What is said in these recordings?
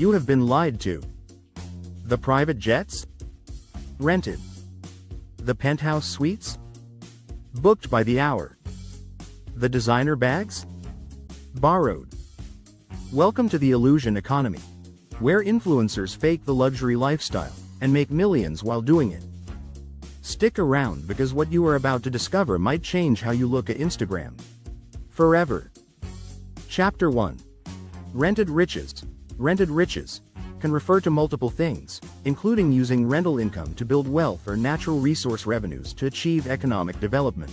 You have been lied to. The private jets? Rented. The penthouse suites? Booked by the hour. The designer bags? Borrowed. Welcome to the illusion economy, where influencers fake the luxury lifestyle and make millions while doing it. Stick around because what you are about to discover might change how you look at Instagram forever. Chapter 1. Rented riches. Rented riches can refer to multiple things, including using rental income to build wealth or natural resource revenues to achieve economic development.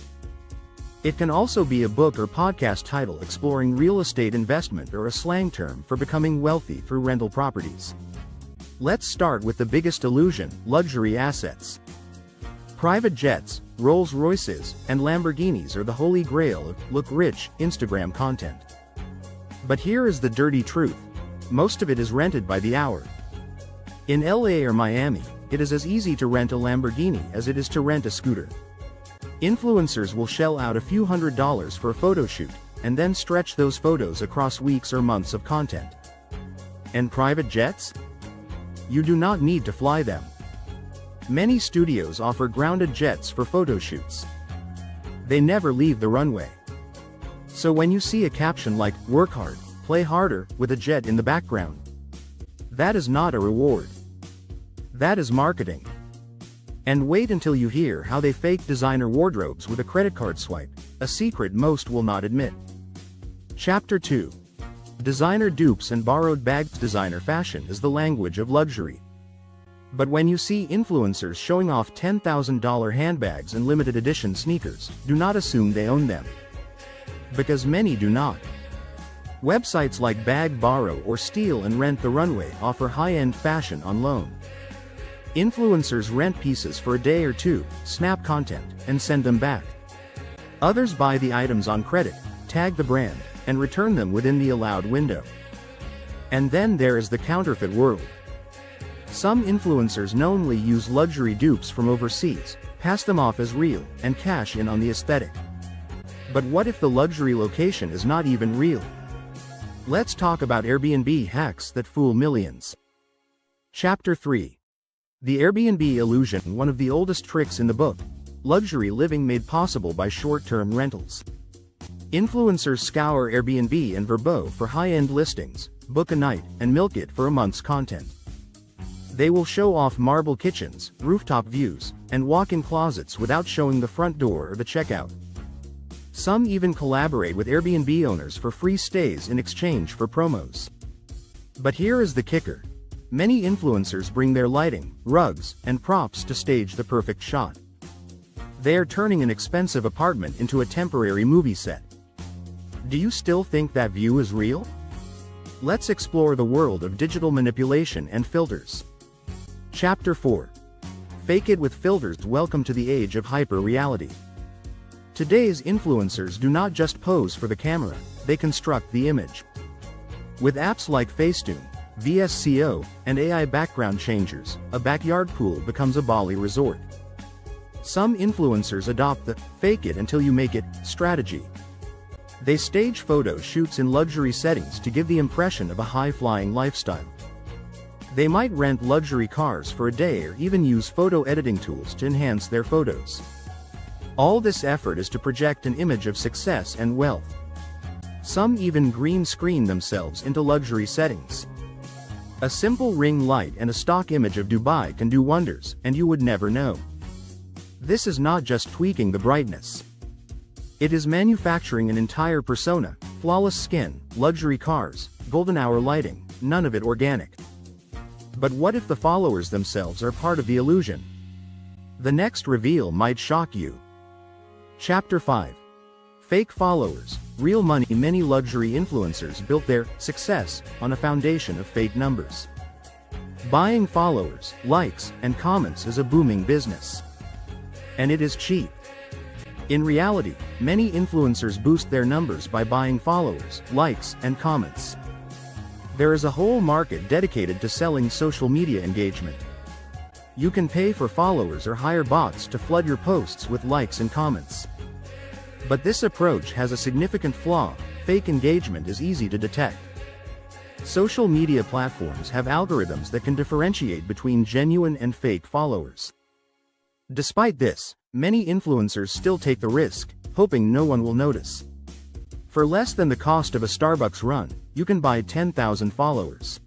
It can also be a book or podcast title exploring real estate investment or a slang term for becoming wealthy through rental properties. Let's start with the biggest illusion: luxury assets. Private jets, Rolls-Royces, and Lamborghinis are the holy grail of look rich Instagram content. But here is the dirty truth. Most of it is rented by the hour. In LA or Miami, it is as easy to rent a Lamborghini as it is to rent a scooter. Influencers will shell out a few $100s for a photo shoot, and then stretch those photos across weeks or months of content. And private jets? You do not need to fly them. Many studios offer grounded jets for photo shoots. They never leave the runway. So when you see a caption like, "Work hard, play harder," with a jet in the background, that is not a reward. That is marketing. And wait until you hear how they fake designer wardrobes with a credit card swipe, a secret most will not admit. Chapter 2. Designer dupes and borrowed bags. Designer fashion is the language of luxury. But when you see influencers showing off $10,000 handbags and limited edition sneakers, do not assume they own them. Because many do not. Websites like Bag Borrow or Steal and Rent the Runway offer high-end fashion on loan. Influencers rent pieces for a day or two, snap content, and send them back. Others buy the items on credit, tag the brand, and return them within the allowed window. And then there is the counterfeit world. Some influencers knowingly use luxury dupes from overseas, pass them off as real, and cash in on the aesthetic. But what if the luxury location is not even real? Let's talk about Airbnb hacks that fool millions. Chapter 3. The Airbnb illusion, one of the oldest tricks in the book. Luxury living made possible by short-term rentals. Influencers scour Airbnb and Vrbo for high-end listings, book a night, and milk it for a month's content. They will show off marble kitchens, rooftop views, and walk-in closets without showing the front door or the checkout. Some even collaborate with Airbnb owners for free stays in exchange for promos. But here is the kicker. Many influencers bring their lighting, rugs, and props to stage the perfect shot. They are turning an expensive apartment into a temporary movie set. Do you still think that view is real? Let's explore the world of digital manipulation and filters. Chapter 4. Fake it with filters. Welcome to the age of hyper-reality. Today's influencers do not just pose for the camera, they construct the image. With apps like Facetune, VSCO, and AI background changers, a backyard pool becomes a Bali resort. Some influencers adopt the "fake it until you make it" strategy. They stage photo shoots in luxury settings to give the impression of a high-flying lifestyle. They might rent luxury cars for a day or even use photo editing tools to enhance their photos. All this effort is to project an image of success and wealth. Some even green screen themselves into luxury settings. A simple ring light and a stock image of Dubai can do wonders, and you would never know. This is not just tweaking the brightness. It is manufacturing an entire persona: flawless skin, luxury cars, golden hour lighting, none of it organic. But what if the followers themselves are part of the illusion? The next reveal might shock you. Chapter 5. Fake followers, real money. Many luxury influencers built their success on a foundation of fake numbers. Buying followers, likes, and comments is a booming business. And it is cheap. In reality, many influencers boost their numbers by buying followers, likes, and comments. There is a whole market dedicated to selling social media engagement. You can pay for followers or hire bots to flood your posts with likes and comments. But this approach has a significant flaw: fake engagement is easy to detect. Social media platforms have algorithms that can differentiate between genuine and fake followers. Despite this, many influencers still take the risk, hoping no one will notice. For less than the cost of a Starbucks run, you can buy 10,000 followers.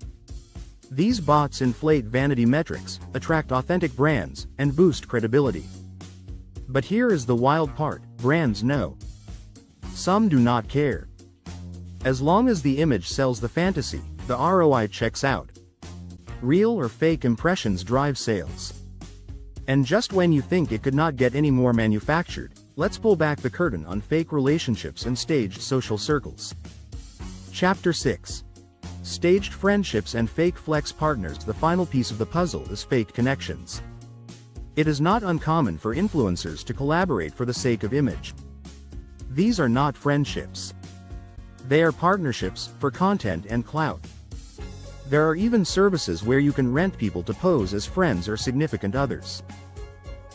These bots inflate vanity metrics, attract authentic brands, and boost credibility. But here is the wild part: brands know. Some do not care. As long as the image sells the fantasy, the ROI checks out. Real or fake impressions drive sales. And just when you think it could not get any more manufactured, let's pull back the curtain on fake relationships and staged social circles. Chapter 6. Staged friendships and fake flex partners. The final piece of the puzzle is fake connections. It is not uncommon for influencers to collaborate for the sake of image. These are not friendships. They are partnerships for content and clout. There are even services where you can rent people to pose as friends or significant others.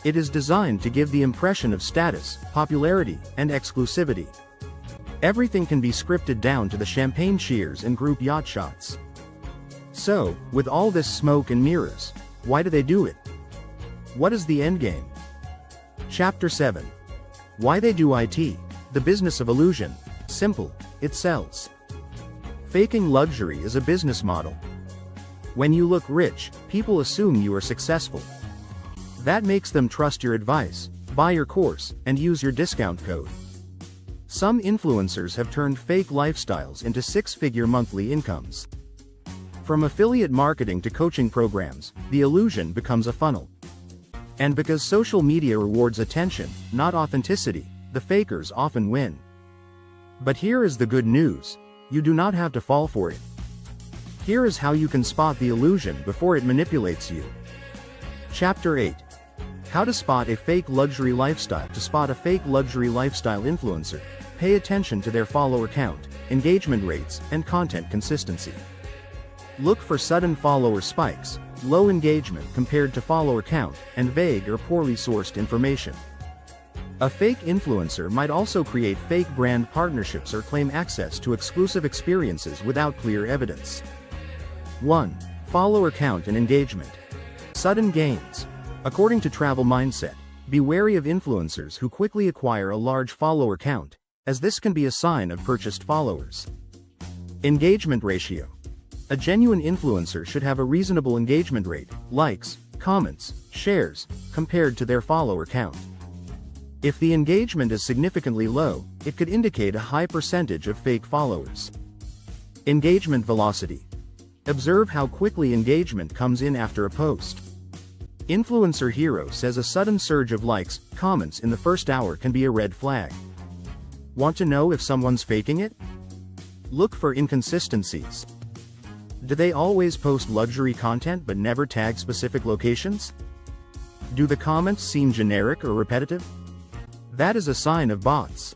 It is designed to give the impression of status, popularity, and exclusivity. Everything can be scripted down to the champagne cheers and group yacht shots. So, with all this smoke and mirrors, why do they do it? What is the endgame? Chapter 7. Why they do it. The business of illusion. Simple, it sells. Faking luxury is a business model. When you look rich, people assume you are successful. That makes them trust your advice, buy your course, and use your discount code. Some influencers have turned fake lifestyles into six-figure monthly incomes. From affiliate marketing to coaching programs, the illusion becomes a funnel. And because social media rewards attention, not authenticity, the fakers often win. But here is the good news: you do not have to fall for it. Here is how you can spot the illusion before it manipulates you. Chapter 8. How to spot a fake luxury lifestyle. To spot a fake luxury lifestyle influencer, pay attention to their follower count, engagement rates, and content consistency. Look for sudden follower spikes, low engagement compared to follower count, and vague or poorly sourced information. A fake influencer might also create fake brand partnerships or claim access to exclusive experiences without clear evidence. 1. Follower count and engagement. Sudden gains. According to Travel Mindset, be wary of influencers who quickly acquire a large follower count, as this can be a sign of purchased followers. Engagement ratio. A genuine influencer should have a reasonable engagement rate, likes, comments, shares, compared to their follower count. If the engagement is significantly low, it could indicate a high percentage of fake followers. Engagement velocity. Observe how quickly engagement comes in after a post. Influencer Hero says a sudden surge of likes, comments in the first hour can be a red flag. Want to know if someone's faking it? Look for inconsistencies. Do they always post luxury content but never tag specific locations? Do the comments seem generic or repetitive? That is a sign of bots.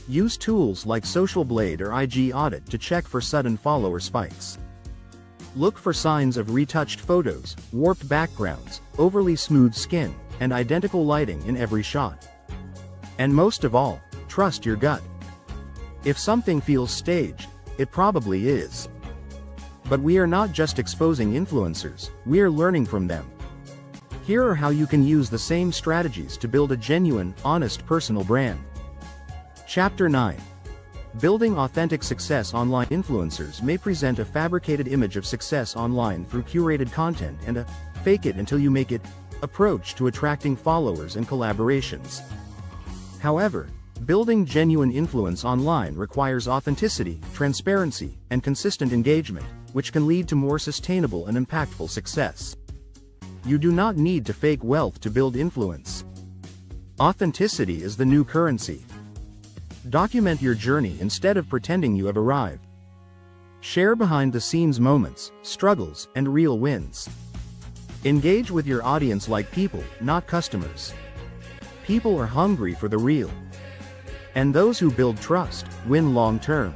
Use tools like Social Blade or IG Audit to check for sudden follower spikes. Look for signs of retouched photos, warped backgrounds, overly smooth skin, and identical lighting in every shot. And most of all, trust your gut. If something feels staged, it probably is. But we are not just exposing influencers, we are learning from them. Here are how you can use the same strategies to build a genuine, honest personal brand. Chapter 9. Building authentic success online. Influencers may present a fabricated image of success online through curated content and a fake it until you make it approach to attracting followers and collaborations. However, building genuine influence online requires authenticity, transparency, and consistent engagement, which can lead to more sustainable and impactful success. You do not need to fake wealth to build influence. Authenticity is the new currency. Document your journey instead of pretending you have arrived. Share behind-the-scenes moments, struggles, and real wins. Engage with your audience like people, not customers. People are hungry for the real. And those who build trust win long-term.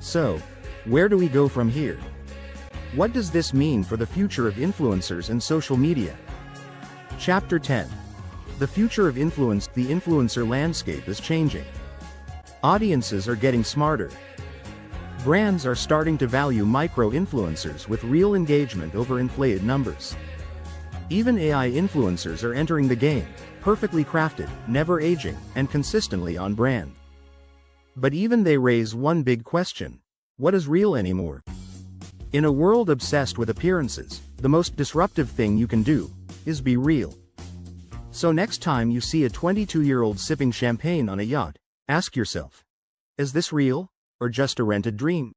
So, where do we go from here? What does this mean for the future of influencers and social media? Chapter 10. The future of influence. The influencer landscape is changing. Audiences are getting smarter. Brands are starting to value micro-influencers with real engagement over inflated numbers. Even AI influencers are entering the game, perfectly crafted, never aging, and consistently on brand. But even they raise one big question: what is real anymore? In a world obsessed with appearances, the most disruptive thing you can do is be real. So next time you see a 22-year-old sipping champagne on a yacht, ask yourself, is this real, or just a rented dream?